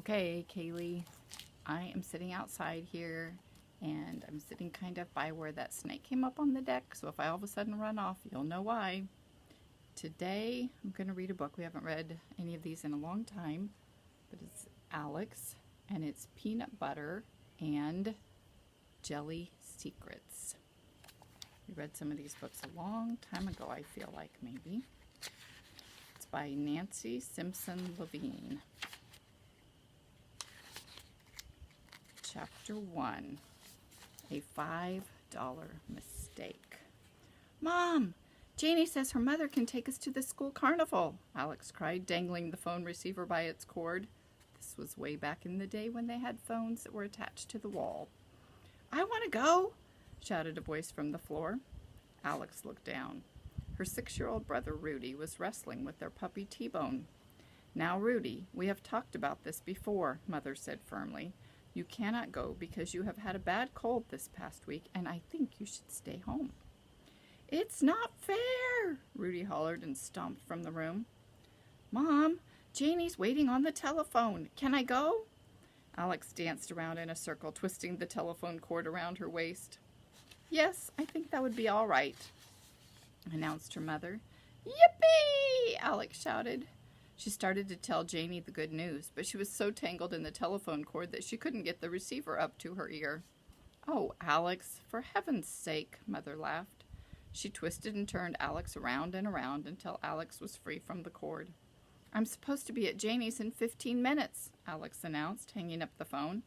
Okay, Kaylee, I am sitting outside here, and I'm sitting kind of by where that snake came up on the deck, so if I all of a sudden run off, you'll know why. Today, I'm going to read a book. We haven't read any of these in a long time, but it's Alex, and it's Peanut Butter and Jelly Secrets. We read some of these books a long time ago, I feel like, maybe. It's by Nancy Simpson Levine. Chapter 1, a $5 mistake. Mom, Janie says her mother can take us to the school carnival, Alex cried, dangling the phone receiver by its cord. This was way back in the day when they had phones that were attached to the wall. I want to go, shouted a voice from the floor. Alex looked down. Her 6-year-old brother Rudy was wrestling with their puppy T-Bone. Now, Rudy, we have talked about this before, Mother said firmly. You cannot go because you have had a bad cold this past week, and I think you should stay home. It's not fair, Rudy hollered and stomped from the room. Mom, Janie's waiting on the telephone. Can I go? Alex danced around in a circle, twisting the telephone cord around her waist. Yes, I think that would be all right, announced her mother. Yippee! Alex shouted. She started to tell Janie the good news, but she was so tangled in the telephone cord that she couldn't get the receiver up to her ear. Oh, Alex, for heaven's sake, Mother laughed. She twisted and turned Alex around and around until Alex was free from the cord. I'm supposed to be at Janie's in 15 minutes, Alex announced, hanging up the phone.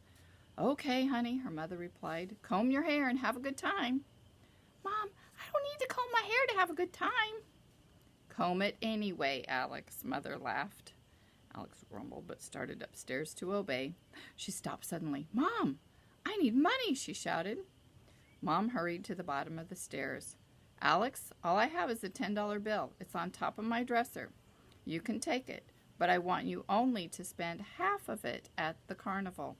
Okay, honey, her mother replied. Comb your hair and have a good time. Mom, I don't need to comb my hair to have a good time. Comb it anyway, Alex, Mother laughed. Alex grumbled but started upstairs to obey. She stopped suddenly. Mom, I need money, she shouted. Mom hurried to the bottom of the stairs. Alex, all I have is a $10 bill. It's on top of my dresser. You can take it, but I want you only to spend half of it at the carnival.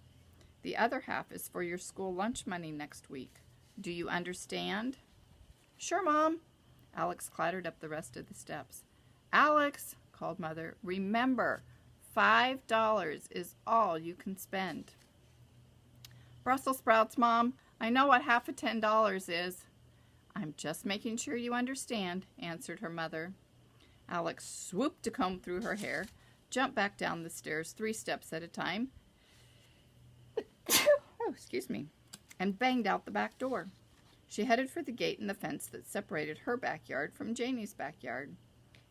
The other half is for your school lunch money next week. Do you understand? Sure, Mom. Alex clattered up the rest of the steps. Alex, called Mother, remember, $5 is all you can spend. Brussels sprouts, Mom. I know what half of $10 is. I'm just making sure you understand, answered her mother. Alex swooped to comb through her hair, jumped back down the stairs 3 steps at a time, and banged out the back door. She headed for the gate in the fence that separated her backyard from Janie's backyard.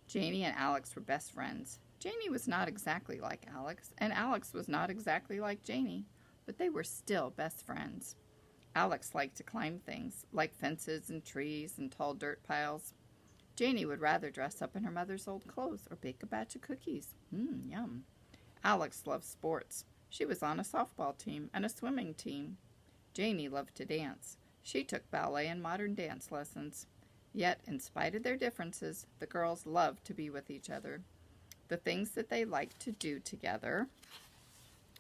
Janie and Alex were best friends. Janie was not exactly like Alex, and Alex was not exactly like Janie, but they were still best friends. Alex liked to climb things, like fences and trees and tall dirt piles. Janie would rather dress up in her mother's old clothes or bake a batch of cookies. Yum. Alex loved sports. She was on a softball team and a swimming team. Janie loved to dance. She took ballet and modern dance lessons. Yet, in spite of their differences, the girls loved to be with each other. The things that they liked to do together,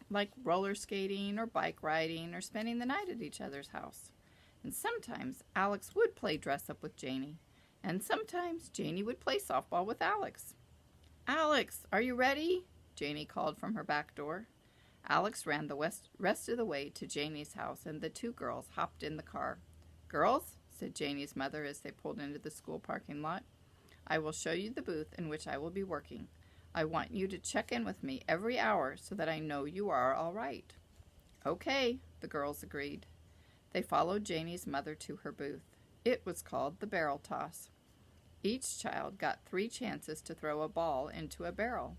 like roller skating or bike riding or spending the night at each other's house. And sometimes Alex would play dress-up with Janie. And sometimes Janie would play softball with Alex. Alex, are you ready? Janie called from her back door. Alex ran the rest of the way to Janie's house, and the 2 girls hopped in the car. Girls, said Janie's mother as they pulled into the school parking lot, I will show you the booth in which I will be working. I want you to check in with me every hour so that I know you are all right. Okay, the girls agreed. They followed Janie's mother to her booth. It was called the barrel toss. Each child got 3 chances to throw a ball into a barrel.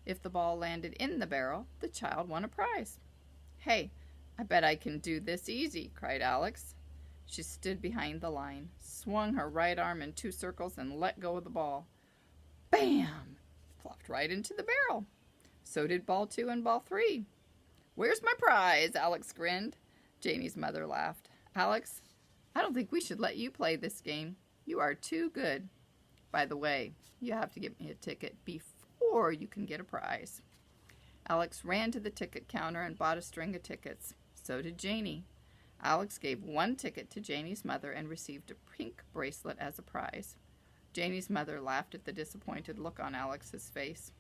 If the ball landed in the barrel, the child won a prize. Hey, I bet I can do this easy, cried Alex. She stood behind the line, swung her right arm in 2 circles, and let go of the ball. Bam! Flopped right into the barrel. So did ball 2 and ball 3. Where's my prize? Alex grinned. Janie's mother laughed. Alex, I don't think we should let you play this game. You are too good. By the way, you have to give me a ticket before you can get a prize. Alex ran to the ticket counter and bought a string of tickets. So did Janie. Alex gave 1 ticket to Janie's mother and received a pink bracelet as a prize. Janie's mother laughed at the disappointed look on Alex's face.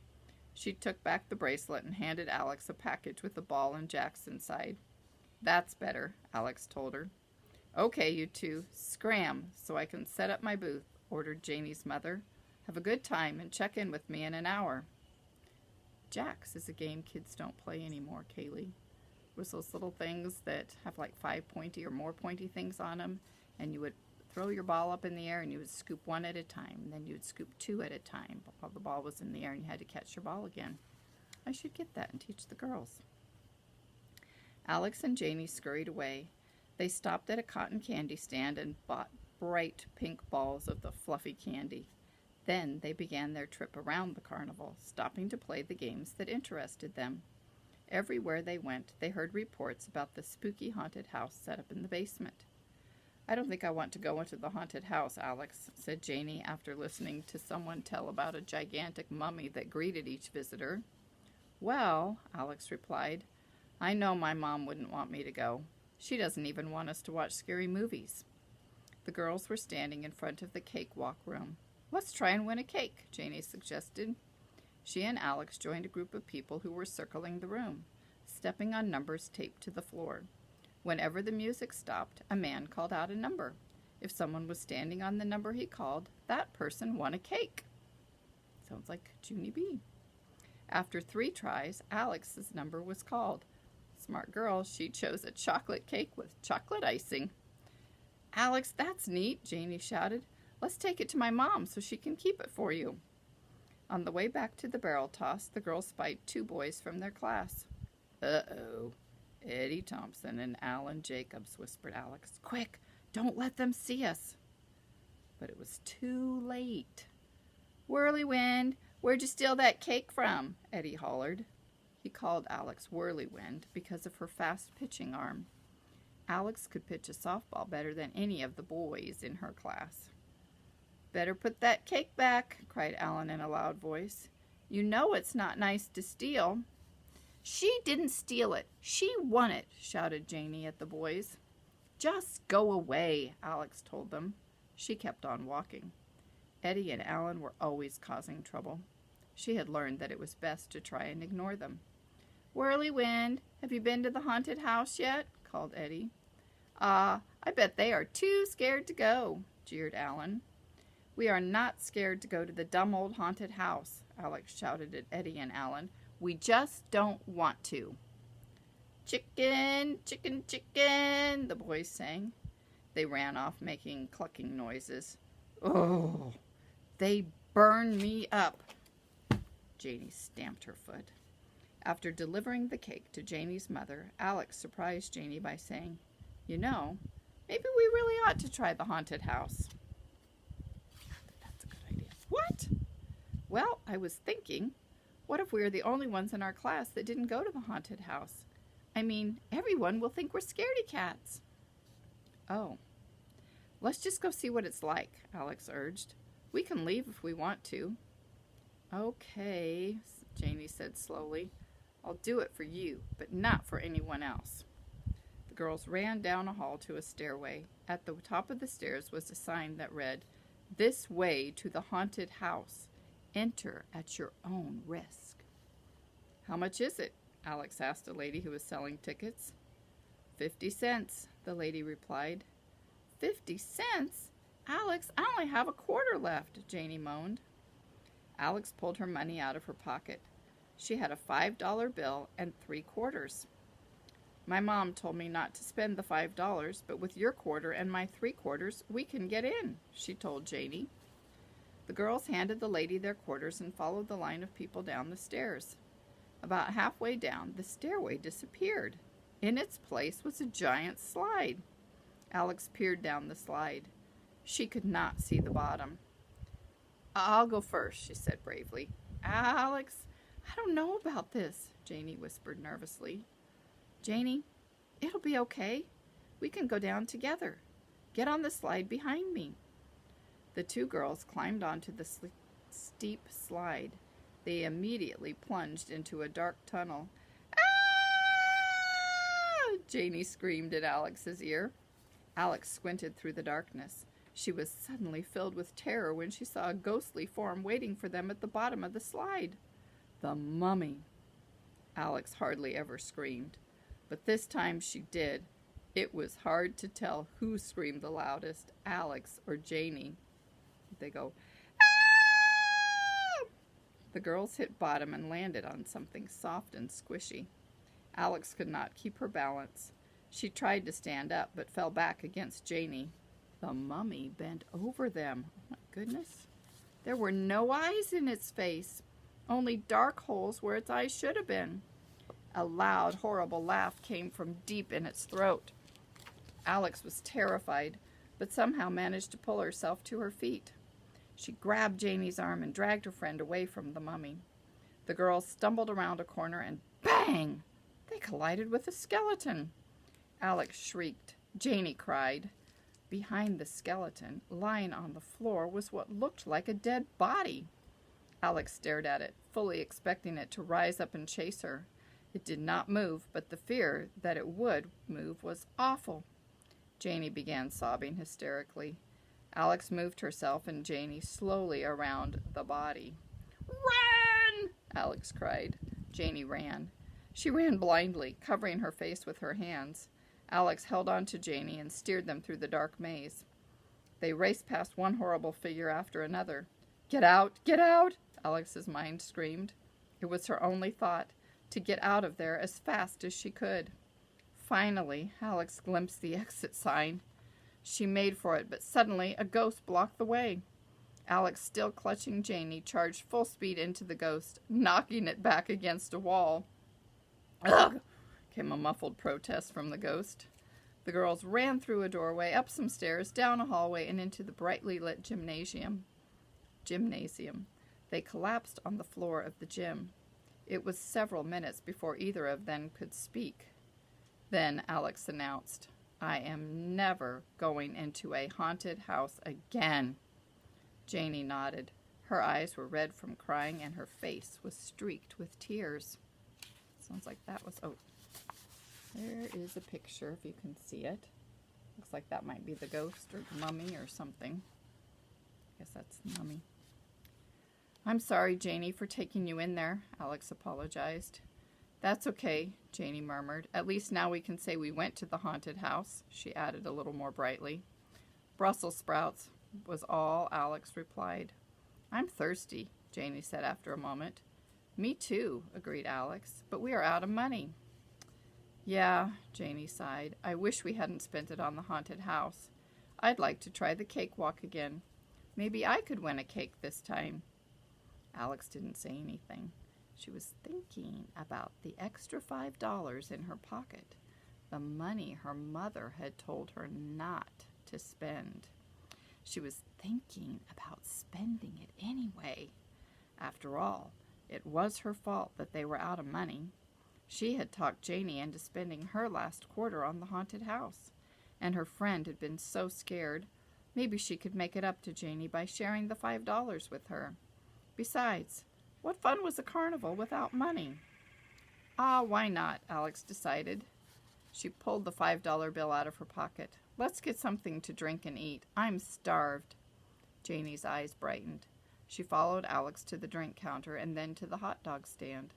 She took back the bracelet and handed Alex a package with a ball and jacks inside. "That's better," Alex told her. "Okay, you two, scram so I can set up my booth," ordered Janie's mother. "Have a good time and check in with me in an hour." Jacks is a game kids don't play anymore, Kaylee. It was those little things that have like 5 pointy or more pointy things on them, and you would throw your ball up in the air and you would scoop one at a time, and then you would scoop two at a time while the ball was in the air and you had to catch your ball again. I should get that and teach the girls. Alex and Janie scurried away. They stopped at a cotton candy stand and bought bright pink balls of the fluffy candy. Then they began their trip around the carnival, stopping to play the games that interested them. Everywhere they went, they heard reports about the spooky haunted house set up in the basement. "I don't think I want to go into the haunted house, Alex," said Janie after listening to someone tell about a gigantic mummy that greeted each visitor. "Well," Alex replied, "I know my mom wouldn't want me to go. She doesn't even want us to watch scary movies." The girls were standing in front of the cakewalk room. "Let's try and win a cake," Janie suggested. She and Alex joined a group of people who were circling the room, stepping on numbers taped to the floor. Whenever the music stopped, a man called out a number. If someone was standing on the number he called, that person won a cake. Sounds like Junie B. After 3 tries, Alex's number was called. Smart girl, she chose a chocolate cake with chocolate icing. "Alex, that's neat," Janie shouted. "Let's take it to my mom so she can keep it for you." On the way back to the barrel toss, the girls spied 2 boys from their class. "Uh-oh, Eddie Thompson and Alan Jacobs," whispered Alex. "Quick, don't let them see us." But it was too late. "Whirlywind, where'd you steal that cake from?" Eddie hollered. He called Alex Whirlywind because of her fast pitching arm. Alex could pitch a softball better than any of the boys in her class. "Better put that cake back," cried Alan in a loud voice. "You know it's not nice to steal." "She didn't steal it. She won it," shouted Janie at the boys. "Just go away," Alex told them. She kept on walking. Eddie and Alan were always causing trouble. She had learned that it was best to try and ignore them. "Whirlywind, have you been to the haunted house yet?" called Eddie. "I bet they are too scared to go," jeered Alan. "We are not scared to go to the dumb old haunted house," Alex shouted at Eddie and Alan. "We just don't want to." "Chicken, chicken, chicken," the boys sang. They ran off making clucking noises. "Oh, they burn me up." Janie stamped her foot. After delivering the cake to Janie's mother, Alex surprised Janie by saying, "You know, maybe we really ought to try the haunted house." "That's a good idea." "What?" "Well, I was thinking, what if we are the only ones in our class that didn't go to the haunted house? I mean, everyone will think we're scaredy cats." "Oh, let's just go see what it's like," Alex urged. "We can leave if we want to." "Okay," Janie said slowly. "I'll do it for you, but not for anyone else." The girls ran down a hall to a stairway. At the top of the stairs was a sign that read, "This way to the haunted house. Enter at your own risk." "How much is it?" Alex asked a lady who was selling tickets. 50 cents, the lady replied. 50 cents? Alex, I only have a quarter left, Janie moaned. Alex pulled her money out of her pocket. She had a $5 bill and 3 quarters. "My mom told me not to spend the $5, but with your quarter and my 3 quarters, we can get in," she told Janie. The girls handed the lady their quarters and followed the line of people down the stairs. About halfway down, the stairway disappeared. In its place was a giant slide. Alex peered down the slide. She could not see the bottom. "I'll go first," she said bravely. "Alex, I don't know about this," Janie whispered nervously. "Janie, it'll be okay. We can go down together. Get on the slide behind me." The 2 girls climbed onto the steep slide. They immediately plunged into a dark tunnel. "Ah!" Janie screamed in Alex's ear. Alex squinted through the darkness. She was suddenly filled with terror when she saw a ghostly form waiting for them at the bottom of the slide. The mummy. Alex hardly ever screamed, but this time she did. It was hard to tell who screamed the loudest, Alex or Janie. They go, "Ah!" The girls hit bottom and landed on something soft and squishy. Alex could not keep her balance. She tried to stand up, but fell back against Janie. The mummy bent over them. Oh my goodness. There were no eyes in its face, only dark holes where its eyes should have been. A loud, horrible laugh came from deep in its throat. Alex was terrified, but somehow managed to pull herself to her feet. She grabbed Janie's arm and dragged her friend away from the mummy. The girls stumbled around a corner and bang! They collided with a skeleton. Alex shrieked. Janie cried. Behind the skeleton, lying on the floor, was what looked like a dead body. Alex stared at it, fully expecting it to rise up and chase her. It did not move, but the fear that it would move was awful. Janie began sobbing hysterically. Alex moved herself and Janie slowly around the body. "Run!" Alex cried. Janie ran. She ran blindly, covering her face with her hands. Alex held on to Janie and steered them through the dark maze. They raced past one horrible figure after another. "Get out! Get out!" Alex's mind screamed. It was her only thought, to get out of there as fast as she could. Finally, Alex glimpsed the exit sign. She made for it, but suddenly a ghost blocked the way. Alex, still clutching Janie, charged full speed into the ghost, knocking it back against a wall. "Ugh!" came a muffled protest from the ghost. The girls ran through a doorway, up some stairs, down a hallway, and into the brightly lit gymnasium. They collapsed on the floor of the gym. It was several minutes before either of them could speak. Then Alex announced, "I am never going into a haunted house again." Janie nodded. Her eyes were red from crying, and her face was streaked with tears. Sounds like that was... Oh, there is a picture, if you can see it. Looks like that might be the ghost or the mummy or something. I guess that's the mummy. "I'm sorry, Janie, for taking you in there," Alex apologized. "That's okay," Janie murmured. "At least now we can say we went to the haunted house," she added a little more brightly. "Brussels sprouts," was all Alex replied. "I'm thirsty," Janie said after a moment. "Me too," agreed Alex, "but we are out of money." "Yeah," Janie sighed. "I wish we hadn't spent it on the haunted house. I'd like to try the cakewalk again. Maybe I could win a cake this time." Alex didn't say anything. She was thinking about the extra $5 in her pocket, the money her mother had told her not to spend. She was thinking about spending it anyway. After all, it was her fault that they were out of money. She had talked Janie into spending her last quarter on the haunted house, and her friend had been so scared. Maybe she could make it up to Janie by sharing the $5 with her. Besides, what fun was a carnival without money? Why not? Alex decided. She pulled the $5 bill out of her pocket. "Let's get something to drink and eat. I'm starved." Janie's eyes brightened. She followed Alex to the drink counter and then to the hot dog stand.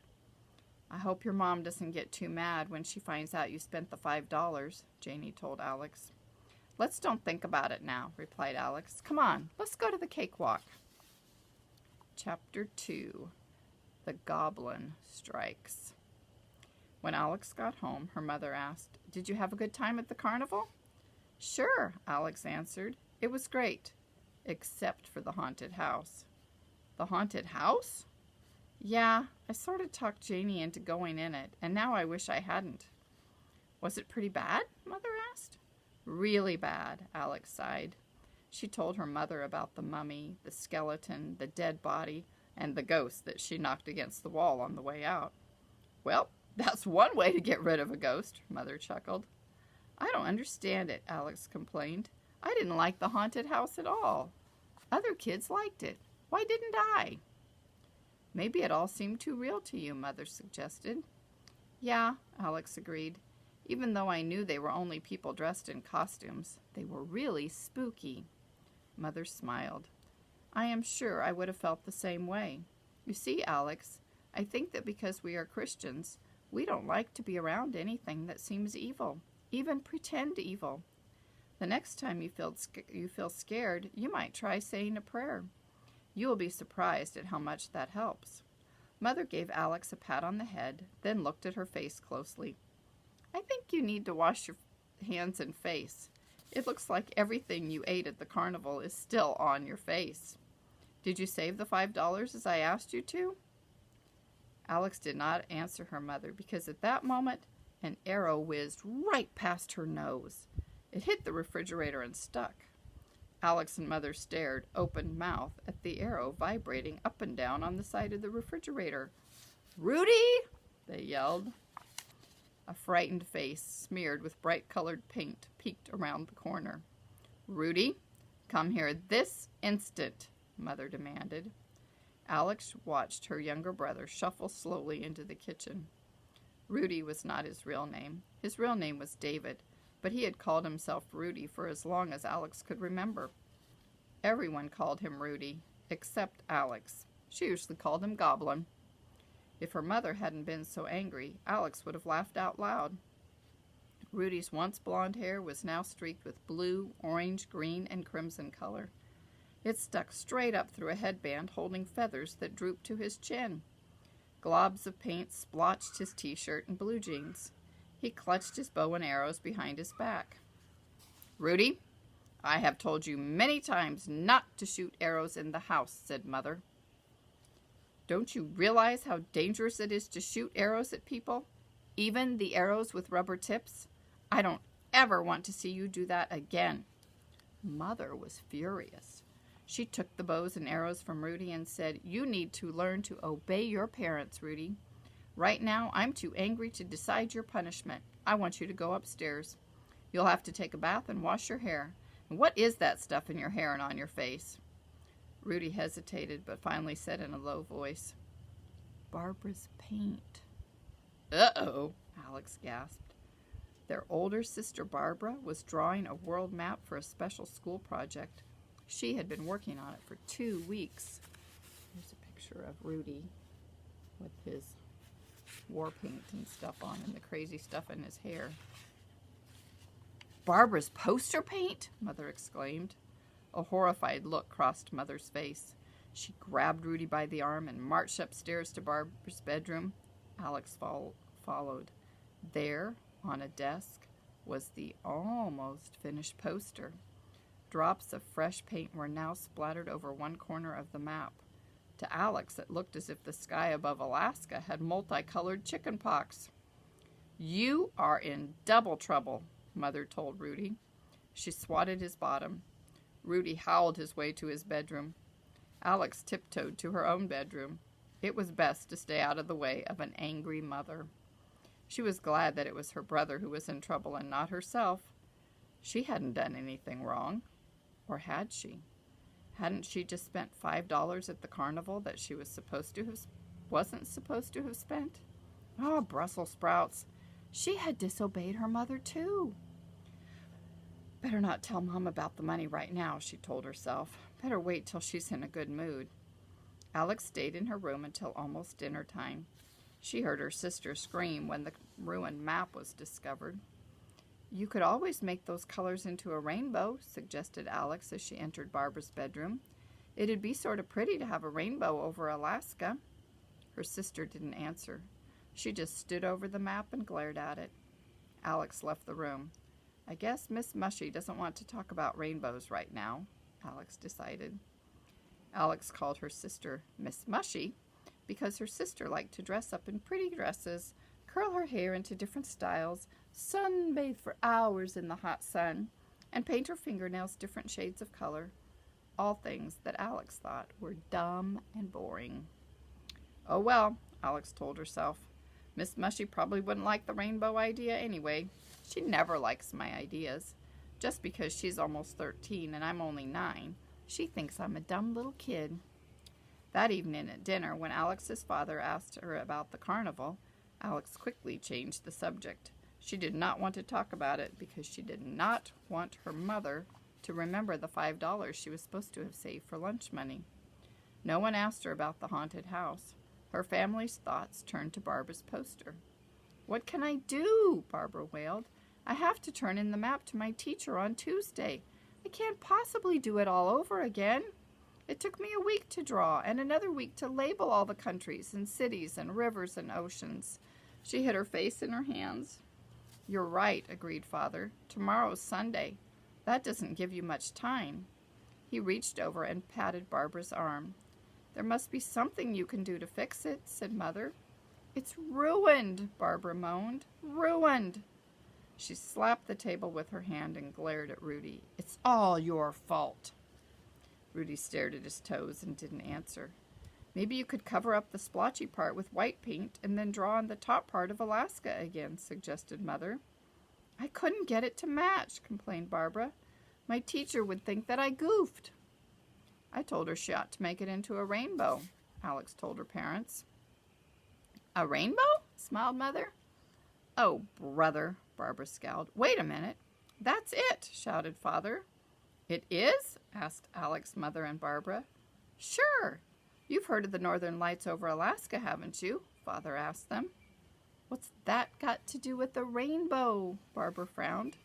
"I hope your mom doesn't get too mad when she finds out you spent the $5, Janie told Alex. "Let's don't think about it now," replied Alex. "Come on, let's go to the cakewalk." Chapter 2. The Goblin Strikes. When Alex got home, her mother asked, "Did you have a good time at the carnival?" "Sure," Alex answered. "It was great, except for the haunted house." "The haunted house?" "Yeah, I sort of talked Janie into going in it, and now I wish I hadn't." "Was it pretty bad?" Mother asked. "Really bad," Alex sighed. She told her mother about the mummy, the skeleton, the dead body, and the ghost that she knocked against the wall on the way out. "Well, that's one way to get rid of a ghost," Mother chuckled. "I don't understand it," Alex complained. "I didn't like the haunted house at all. Other kids liked it. Why didn't I?" "Maybe it all seemed too real to you," Mother suggested. "Yeah," Alex agreed. "Even though I knew they were only people dressed in costumes, they were really spooky." Mother smiled. "I am sure I would have felt the same way. You see, Alex, I think that because we are Christians, we don't like to be around anything that seems evil, even pretend evil. The next time you feel scared, you might try saying a prayer. You will be surprised at how much that helps." Mother gave Alex a pat on the head, then looked at her face closely. "I think you need to wash your hands and face. It looks like everything you ate at the carnival is still on your face. Did you save the $5 as I asked you to?" Alex did not answer her mother because at that moment an arrow whizzed right past her nose. It hit the refrigerator and stuck. Alex and Mother stared, open-mouthed, at the arrow vibrating up and down on the side of the refrigerator. "Rudy!" they yelled. A frightened face, smeared with bright-colored paint, peeked around the corner. "Rudy, come here this instant," Mother demanded. Alex watched her younger brother shuffle slowly into the kitchen. Rudy was not his real name. His real name was David, but he had called himself Rudy for as long as Alex could remember. Everyone called him Rudy, except Alex. She usually called him Goblin. If her mother hadn't been so angry, Alex would have laughed out loud. Rudy's once blonde hair was now streaked with blue, orange, green, and crimson color. It stuck straight up through a headband holding feathers that drooped to his chin. Globs of paint splotched his t-shirt and blue jeans. He clutched his bow and arrows behind his back. "Rudy, I have told you many times not to shoot arrows in the house," said Mother. "Don't you realize how dangerous it is to shoot arrows at people, even the arrows with rubber tips? I don't ever want to see you do that again." Mother was furious. She took the bows and arrows from Rudy and said, "You need to learn to obey your parents, Rudy. Right now, I'm too angry to decide your punishment. I want you to go upstairs. You'll have to take a bath and wash your hair. And what is that stuff in your hair and on your face?" Rudy hesitated, but finally said in a low voice, "Barbara's paint." "Uh-oh," Alex gasped. Their older sister Barbara was drawing a world map for a special school project. She had been working on it for 2 weeks. Here's a picture of Rudy with his war paint and stuff on and the crazy stuff in his hair. "Barbara's poster paint?" Mother exclaimed. A horrified look crossed Mother's face. She grabbed Rudy by the arm and marched upstairs to Barbara's bedroom. Alex followed. There, on a desk, was the almost finished poster. Drops of fresh paint were now splattered over one corner of the map. To Alex, it looked as if the sky above Alaska had multicolored chicken pox. "You are in double trouble," Mother told Rudy. She swatted his bottom. Rudy howled his way to his bedroom. Alex tiptoed to her own bedroom. It was best to stay out of the way of an angry mother. She was glad that it was her brother who was in trouble and not herself. She hadn't done anything wrong. Or had she? Hadn't she just spent $5 at the carnival that she wasn't supposed to have spent? Oh, Brussels sprouts. She had disobeyed her mother, too. Better not tell Mom about the money right now, she told herself. Better wait till she's in a good mood. Alex stayed in her room until almost dinner time. She heard her sister scream when the ruined map was discovered. "You could always make those colors into a rainbow," suggested Alex as she entered Barbara's bedroom. "It'd be sort of pretty to have a rainbow over Alaska." Her sister didn't answer. She just stood over the map and glared at it. Alex left the room. "I guess Miss Mushy doesn't want to talk about rainbows right now," Alex decided. Alex called her sister Miss Mushy because her sister liked to dress up in pretty dresses, curl her hair into different styles, sunbathe for hours in the hot sun, and paint her fingernails different shades of color. All things that Alex thought were dumb and boring. "Oh well," Alex told herself. "Miss Mushy probably wouldn't like the rainbow idea anyway. She never likes my ideas. Just because she's almost 13 and I'm only 9, she thinks I'm a dumb little kid." That evening at dinner, when Alex's father asked her about the carnival, Alex quickly changed the subject. She did not want to talk about it because she did not want her mother to remember the $5 she was supposed to have saved for lunch money. No one asked her about the haunted house. Her family's thoughts turned to Barbara's poster. "What can I do?" Barbara wailed. "I have to turn in the map to my teacher on Tuesday. I can't possibly do it all over again. It took me a week to draw and another week to label all the countries and cities and rivers and oceans." She hid her face in her hands. "You're right," agreed Father. "Tomorrow's Sunday. That doesn't give you much time." He reached over and patted Barbara's arm. "There must be something you can do to fix it," said Mother. "It's ruined," Barbara moaned. "Ruined." She slapped the table with her hand and glared at Rudy. "It's all your fault." Rudy stared at his toes and didn't answer. "Maybe you could cover up the splotchy part with white paint and then draw on the top part of Alaska again," suggested Mother. "I couldn't get it to match," complained Barbara. "My teacher would think that I goofed." "I told her she ought to make it into a rainbow," Alex told her parents. "A rainbow?" smiled Mother. "Oh, brother," Barbara scowled. "Wait a minute." "That's it," shouted Father. "It is?" asked Alex, Mother, and Barbara. "Sure. You've heard of the northern lights over Alaska, haven't you?" Father asked them. "What's that got to do with the rainbow?" Barbara frowned.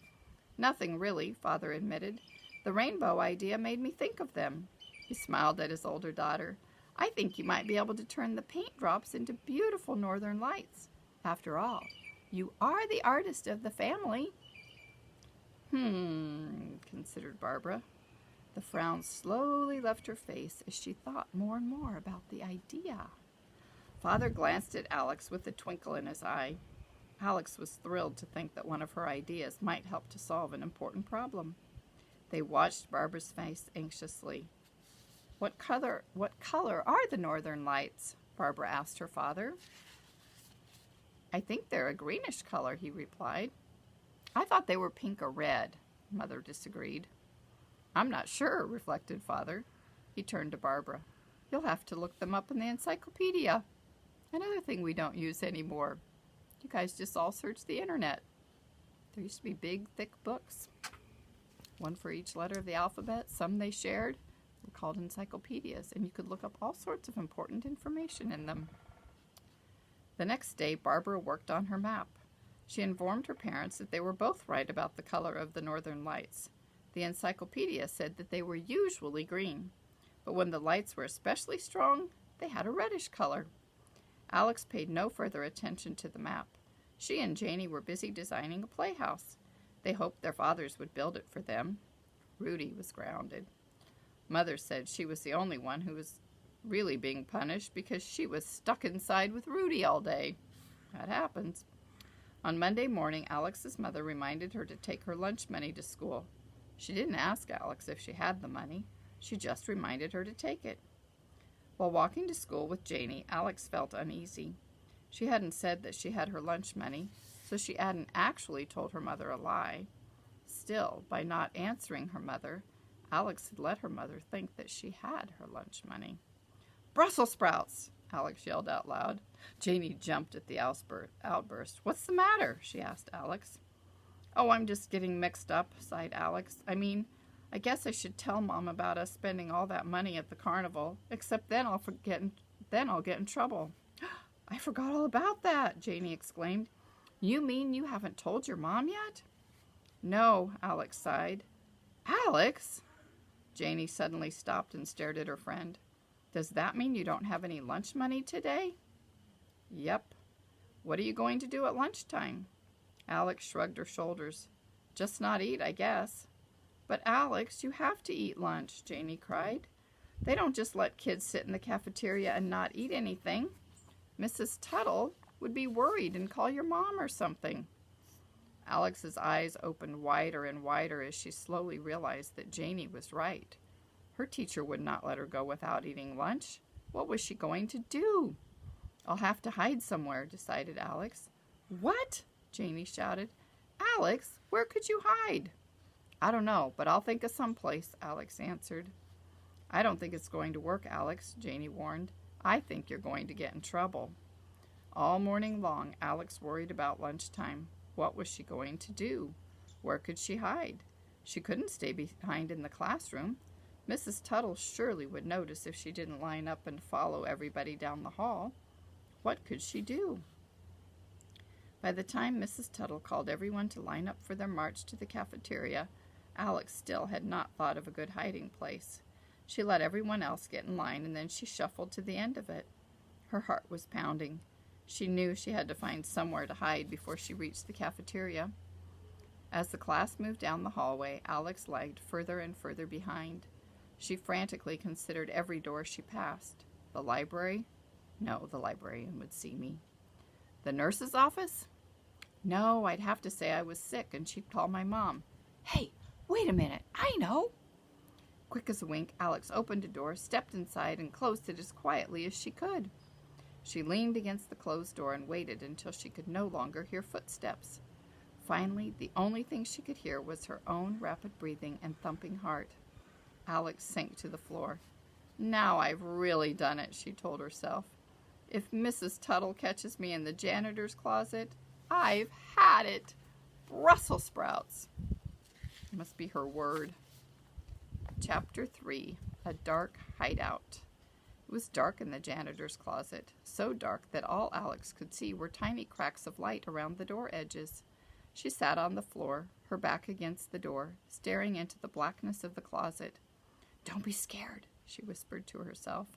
"Nothing really," Father admitted. "The rainbow idea made me think of them." He smiled at his older daughter. "I think you might be able to turn the paint drops into beautiful northern lights. After all, you are the artist of the family." Considered Barbara. The frown slowly left her face as she thought more and more about the idea. Father glanced at Alex with a twinkle in his eye. Alex was thrilled to think that one of her ideas might help to solve an important problem. They watched Barbara's face anxiously. What color are the northern lights?" Barbara asked her father. "I think they're a greenish color," he replied. "I thought they were pink or red," Mother disagreed. "I'm not sure," reflected Father. He turned to Barbara. "You'll have to look them up in the encyclopedia. Another thing we don't use anymore. You guys just all search the internet. There used to be big, thick books, one for each letter of the alphabet. Some they shared were called encyclopedias, and you could look up all sorts of important information in them." The next day, Barbara worked on her map. She informed her parents that they were both right about the color of the northern lights. The encyclopedia said that they were usually green, but when the lights were especially strong, they had a reddish color. Alex paid no further attention to the map. She and Janie were busy designing a playhouse. They hoped their fathers would build it for them. Rudy was grounded. Mother said she was the only one who was really being punished because she was stuck inside with Rudy all day. That happens. On Monday morning, Alex's mother reminded her to take her lunch money to school. She didn't ask Alex if she had the money. She just reminded her to take it. While walking to school with Janie, Alex felt uneasy. She hadn't said that she had her lunch money, so she hadn't actually told her mother a lie. Still, by not answering her mother, Alex had let her mother think that she had her lunch money. "Brussels sprouts!" Alex yelled out loud. Janie jumped at the outburst. "What's the matter?" she asked Alex. "Oh, I'm just getting mixed up," sighed Alex. I guess I should tell Mom about us spending all that money at the carnival, except then I'll get in trouble." "I forgot all about that," Janie exclaimed. "You mean you haven't told your mom yet?" "No," Alex sighed. "Alex?" Janie suddenly stopped and stared at her friend. "Does that mean you don't have any lunch money today?" "Yep." "What are you going to do at lunchtime?" Alex shrugged her shoulders. "Just not eat, I guess." "But Alex, you have to eat lunch," Janie cried. "They don't just let kids sit in the cafeteria and not eat anything. Mrs. Tuttle would be worried and call your mom or something." Alex's eyes opened wider and wider as she slowly realized that Janie was right. Her teacher would not let her go without eating lunch. What was she going to do? "I'll have to hide somewhere," decided Alex. "What?" Janie shouted. "Alex, where could you hide?" "I don't know, but I'll think of some place," Alex answered. "I don't think it's going to work, Alex," Janie warned. "I think you're going to get in trouble." All morning long, Alex worried about lunchtime. What was she going to do? Where could she hide? She couldn't stay behind in the classroom. Mrs. Tuttle surely would notice if she didn't line up and follow everybody down the hall. What could she do? By the time Mrs. Tuttle called everyone to line up for their march to the cafeteria, Alex still had not thought of a good hiding place. She let everyone else get in line, and then she shuffled to the end of it. Her heart was pounding. She knew she had to find somewhere to hide before she reached the cafeteria. As the class moved down the hallway, Alex lagged further and further behind. She frantically considered every door she passed. The library? No, the librarian would see me. The nurse's office? No, I'd have to say I was sick, and she'd call my mom. Hey, wait a minute, I know! Quick as a wink, Alex opened a door, stepped inside, and closed it as quietly as she could. She leaned against the closed door and waited until she could no longer hear footsteps. Finally, the only thing she could hear was her own rapid breathing and thumping heart. Alex sank to the floor. Now I've really done it, she told herself. If Mrs. Tuttle catches me in the janitor's closet, I've had it. Brussels sprouts. Must be her word. Chapter 3, A Dark Hideout. It was dark in the janitor's closet, so dark that all Alex could see were tiny cracks of light around the door edges. She sat on the floor, her back against the door, staring into the blackness of the closet. Don't be scared, she whispered to herself.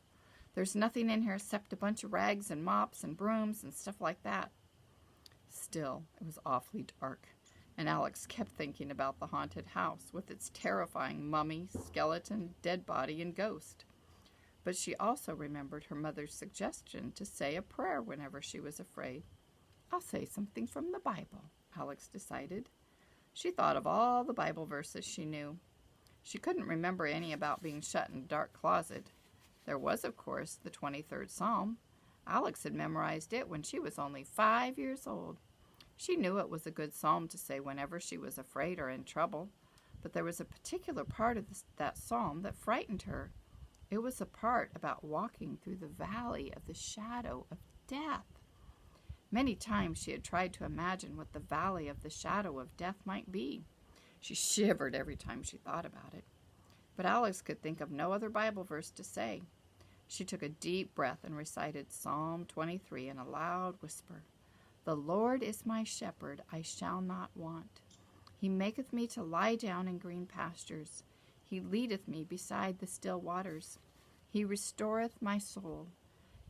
There's nothing in here except a bunch of rags and mops and brooms and stuff like that. Still, it was awfully dark, and Alex kept thinking about the haunted house with its terrifying mummy, skeleton, dead body, and ghost. But she also remembered her mother's suggestion to say a prayer whenever she was afraid. I'll say something from the Bible, Alex decided. She thought of all the Bible verses she knew. She couldn't remember any about being shut in a dark closet. There was, of course, the 23rd Psalm. Alex had memorized it when she was only 5 years old. She knew it was a good psalm to say whenever she was afraid or in trouble, but there was a particular part of that psalm that frightened her. It was a part about walking through the valley of the shadow of death. Many times she had tried to imagine what the valley of the shadow of death might be. She shivered every time she thought about it. But Alex could think of no other Bible verse to say. She took a deep breath and recited Psalm 23 in a loud whisper. The Lord is my shepherd, I shall not want. He maketh me to lie down in green pastures. He leadeth me beside the still waters. He restoreth my soul.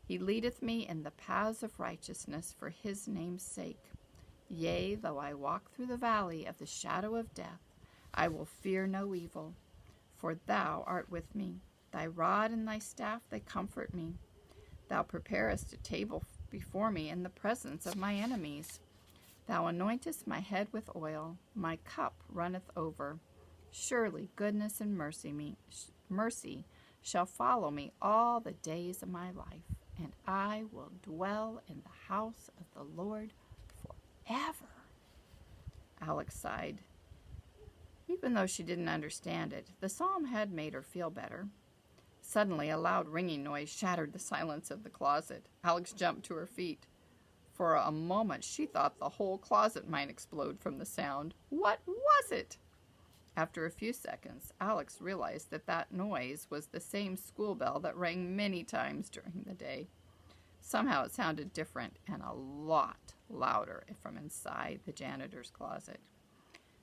He leadeth me in the paths of righteousness for his name's sake. Yea, though I walk through the valley of the shadow of death, I will fear no evil, for thou art with me. Thy rod and thy staff, they comfort me. Thou preparest a table before me in the presence of my enemies. Thou anointest my head with oil, my cup runneth over. Surely goodness and mercy shall follow me all the days of my life, and I will dwell in the house of the Lord forever. Alex sighed. Even though she didn't understand it, the psalm had made her feel better. Suddenly, a loud ringing noise shattered the silence of the closet. Alex jumped to her feet. For a moment, she thought the whole closet might explode from the sound. What was it? After a few seconds, Alex realized that noise was the same school bell that rang many times during the day. Somehow it sounded different and a lot louder from inside the janitor's closet.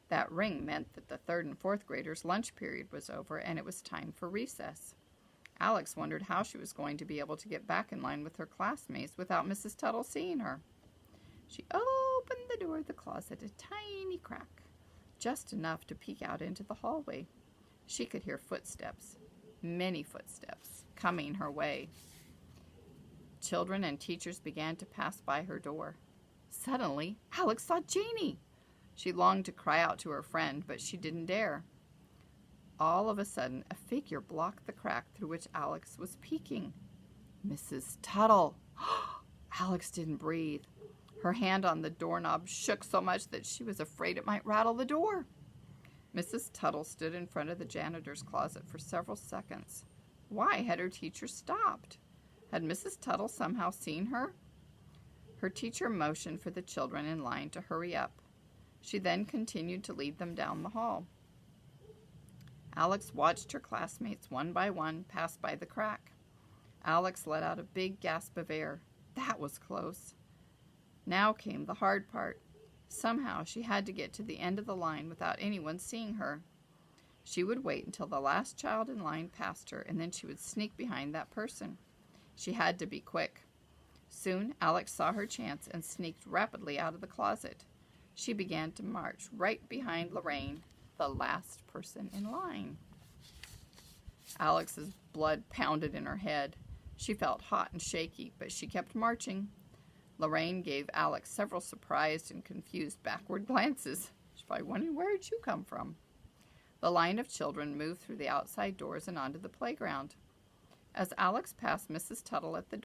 That ring meant that the 3rd and 4th graders' lunch period was over and it was time for recess. Alex wondered how she was going to be able to get back in line with her classmates without Mrs. Tuttle seeing her. She opened the door of the closet a tiny crack, just enough to peek out into the hallway. She could hear footsteps, many footsteps, coming her way. Children and teachers began to pass by her door. Suddenly, Alex saw Janie. She longed to cry out to her friend, but she didn't dare. All of a sudden, a figure blocked the crack through which Alex was peeking. Mrs. Tuttle! Alex didn't breathe. Her hand on the doorknob shook so much that she was afraid it might rattle the door. Mrs. Tuttle stood in front of the janitor's closet for several seconds. Why had her teacher stopped? Had Mrs. Tuttle somehow seen her? Her teacher motioned for the children in line to hurry up. She then continued to lead them down the hall. Alex watched her classmates one by one pass by the crack. Alex let out a big gasp of air. That was close. Now came the hard part. Somehow she had to get to the end of the line without anyone seeing her. She would wait until the last child in line passed her, and then she would sneak behind that person. She had to be quick. Soon Alex saw her chance and sneaked rapidly out of the closet. She began to march right behind Lorraine, the last person in line. Alex's blood pounded in her head. She felt hot and shaky, but she kept marching. Lorraine gave Alex several surprised and confused backward glances. She's probably wondering, where did you come from? The line of children moved through the outside doors and onto the playground. As Alex passed Mrs. Tuttle at the